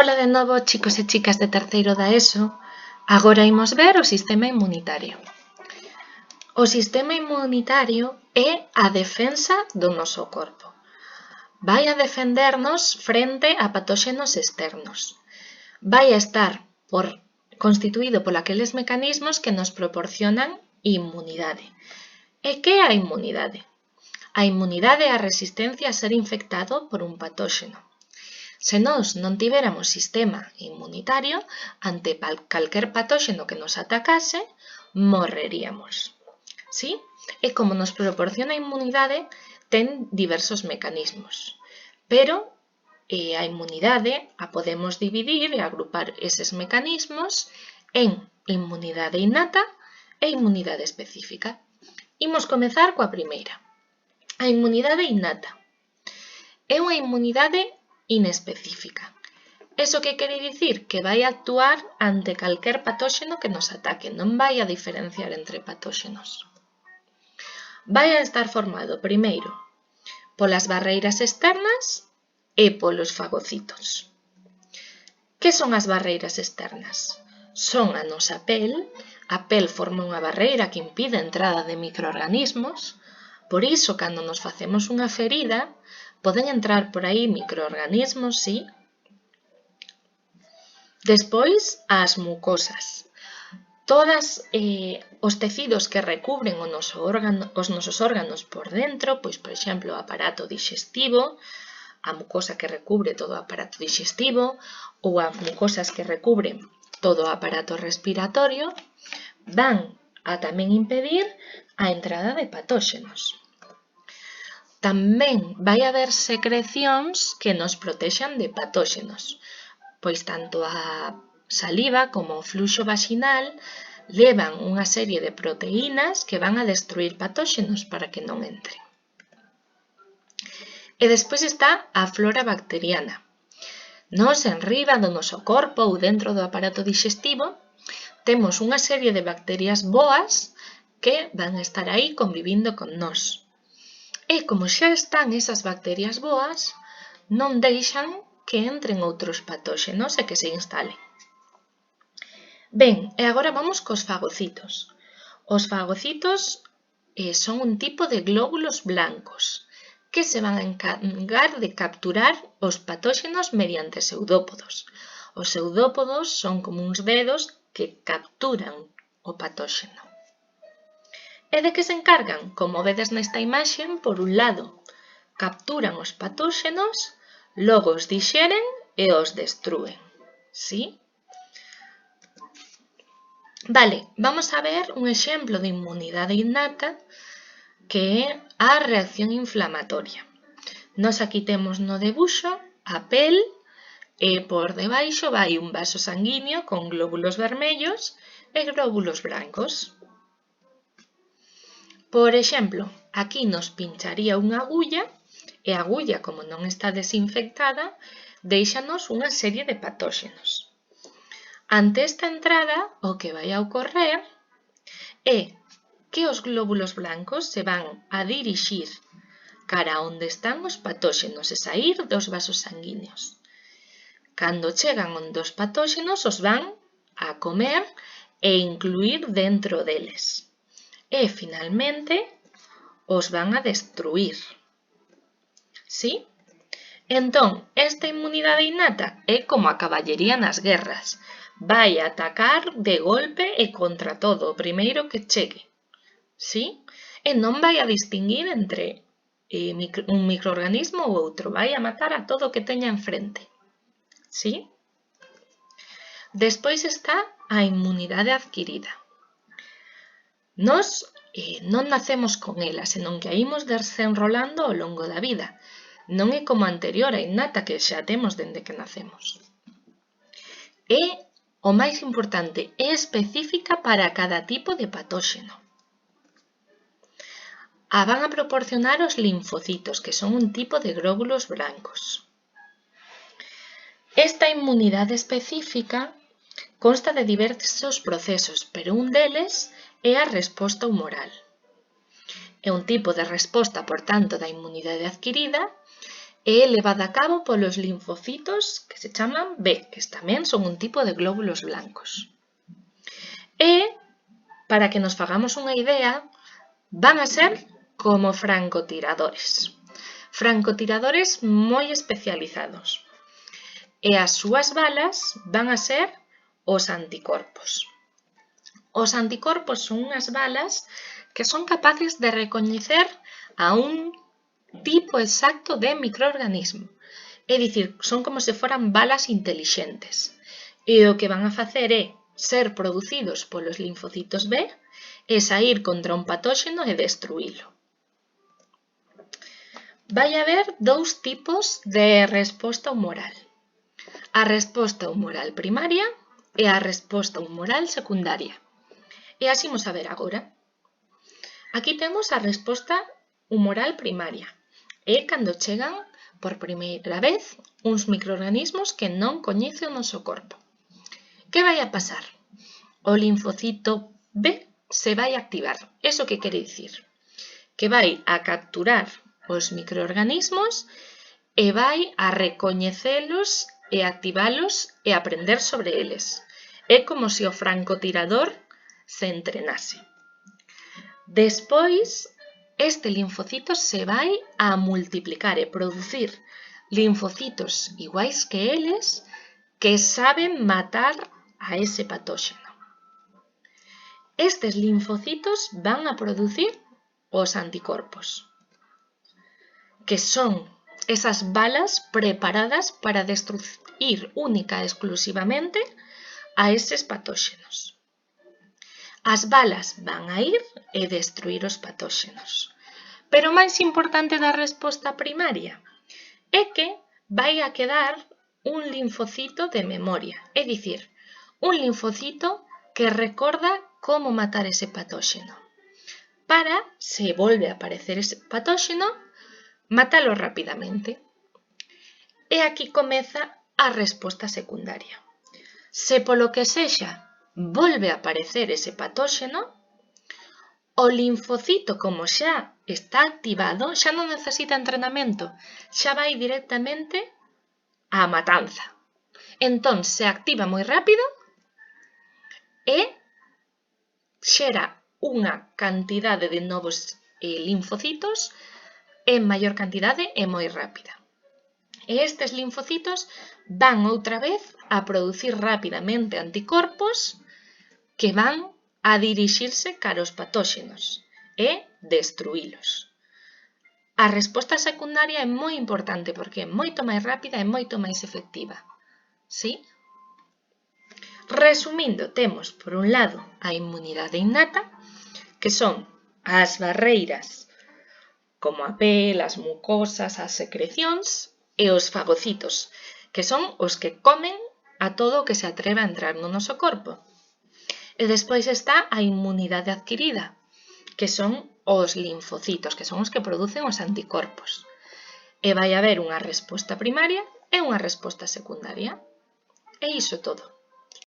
Ola de novo, chicos e chicas de terceiro da ESO. Agora imos ver o sistema inmunitario. O sistema inmunitario é a defensa do noso corpo. Vai a defendernos frente a patóxenos externos. Vai a estar constituído por aqueles mecanismos que nos proporcionan inmunidade. E que é a inmunidade? A inmunidade é a resistencia a ser infectado por un patóxeno. Se nós non tiveramos sistema inmunitario, ante calquer patóxeno que nos atacase, morreríamos. ¿Sí? E como nos proporciona inmunidade, ten diversos mecanismos. Pero a inmunidade a podemos dividir e agrupar eses mecanismos en inmunidade innata e inmunidade específica. Imos comezar coa primeira. A inmunidade innata é unha inmunidade inespecífica. Eso que quere dicir? Que vai actuar ante calquer patóxeno que nos ataque, non vai a diferenciar entre patóxenos. Vai a estar formado, primeiro, polas barreiras externas e polos fagocitos. Que son as barreiras externas? Son a nosa pel forma unha barreira que impide a entrada de microorganismos, por iso, cando nos facemos unha ferida, poden entrar por aí microorganismos, sí. Despois, as mucosas. Todos os tecidos que recubren os nosos órganos por dentro, pois, por exemplo, o aparato digestivo, a mucosa que recubre todo o aparato digestivo, ou as mucosas que recubren todo o aparato respiratorio, van a tamén impedir a entrada de patóxenos. Tamén vai haber secrecións que nos protexan de patóxenos, pois tanto a saliva como o fluxo vaginal levan unha serie de proteínas que van a destruir patóxenos para que non entren. E despois está a flora bacteriana. Nos enriba do noso corpo ou dentro do aparato digestivo temos unha serie de bacterias boas que van a estar aí convivindo con nós. E como xa están esas bacterias boas, non deixan que entren outros patóxenos e que se instalen. Ben, e agora vamos cos fagocitos. Os fagocitos son un tipo de glóbulos blancos que se van a encargar de capturar os patóxenos mediante pseudópodos. Os pseudópodos son como uns dedos que capturan o patóxeno. E de que se encargan? Como vedes nesta imaxe, por un lado, capturan os patóxenos, logo os dixeren e os destrúen. ¿Sí? Vale, vamos a ver un exemplo de inmunidade innata que é a reacción inflamatoria. Nos aquí temos no debuxo a pel e por debaixo vai un vaso sanguíneo con glóbulos vermellos e glóbulos blancos. Por exemplo, aquí nos pincharía unha agulla e a agulla, como non está desinfectada, déixanos unha serie de patóxenos. Ante esta entrada, o que vai a ocorrer é que os glóbulos blancos se van a dirixir cara a onde están os patóxenos e sair dos vasos sanguíneos. Cando chegan onde os patóxenos os van a comer e incluir dentro deles. E, finalmente, os van a destruir. ¿Sí? Entón, esta inmunidade innata é como a caballería nas guerras. Vai a atacar de golpe e contra todo, o primeiro que chegue. ¿Sí? E non vai a distinguir entre un microorganismo ou outro. Vai a matar a todo o que teña enfrente. ¿Sí? Despois está a inmunidade adquirida. Nos non nacemos con ela, senón que a imos desenrolando ao longo da vida. Non é como a anterior, a innata, que xa temos dende que nacemos. E, o máis importante, é específica para cada tipo de patóxeno. A van a proporcionar os linfocitos, que son un tipo de glóbulos blancos. Esta inmunidade específica consta de diversos procesos, pero un deles é a resposta humoral. É un tipo de resposta, por tanto, da inmunidade adquirida é levada a cabo polos linfocitos que se chaman B, que tamén son un tipo de glóbulos blancos. E, para que nos fagamos unha idea, van a ser como francotiradores. Francotiradores moi especializados. E as súas balas van a ser os anticorpos. Os anticorpos son unhas balas que son capaces de recoñecer a un tipo exacto de microorganismo. É dicir, son como se foran balas intelixentes. E o que van a facer é ser producidos polos linfocitos B e saír contra un patóxeno e destruílo. Vai haber dous tipos de resposta humoral. A resposta humoral primaria e a resposta humoral secundaria. E así imos a ver agora. Aquí temos a resposta humoral primaria. É cando chegan por primeira vez uns microorganismos que non coñece o noso corpo. Que vai a pasar? O linfocito B se vai activar. Eso que quere dicir? Que vai a capturar os microorganismos e vai a recoñecelos e activalos e aprender sobre eles. É como se o francotirador se entrenase. Despois, este linfocito se vai a multiplicar e producir linfocitos iguais que eles que saben matar a ese patóxeno. Estes linfocitos van a producir os anticorpos, que son esas balas preparadas para destruir única e exclusivamente a eses patóxenos. As balas van a ir e destruir os patóxenos. Pero o máis importante da resposta primaria é que vai a quedar un linfocito de memoria, é dicir, un linfocito que recorda como matar ese patóxeno, para, se volve a aparecer ese patóxeno, matalo rapidamente. E aquí comeza a resposta secundaria. Se polo que sexa volve a aparecer ese patóxeno, o linfocito, como xa está activado, xa non necesita entrenamento, xa vai directamente á matanza. Entón, se activa moi rápido e xera unha cantidade de novos linfocitos en maior cantidade e moi rápida. E estes linfocitos van outra vez a producir rapidamente anticorpos que van a dirixirse cara aos patóxenos e destruílos. A resposta secundaria é moi importante porque é moito máis rápida e moito máis efectiva. ¿Sí? Resumindo, temos, por un lado, a inmunidade innata, que son as barreiras como a pel, as mucosas, as secrecións, e os fagocitos, que son os que comen a todo o que se atreve a entrar no noso corpo. E despois está a inmunidade adquirida, que son os linfocitos, que son os que producen os anticorpos. E vai haber unha resposta primaria e unha resposta secundaria. E iso todo.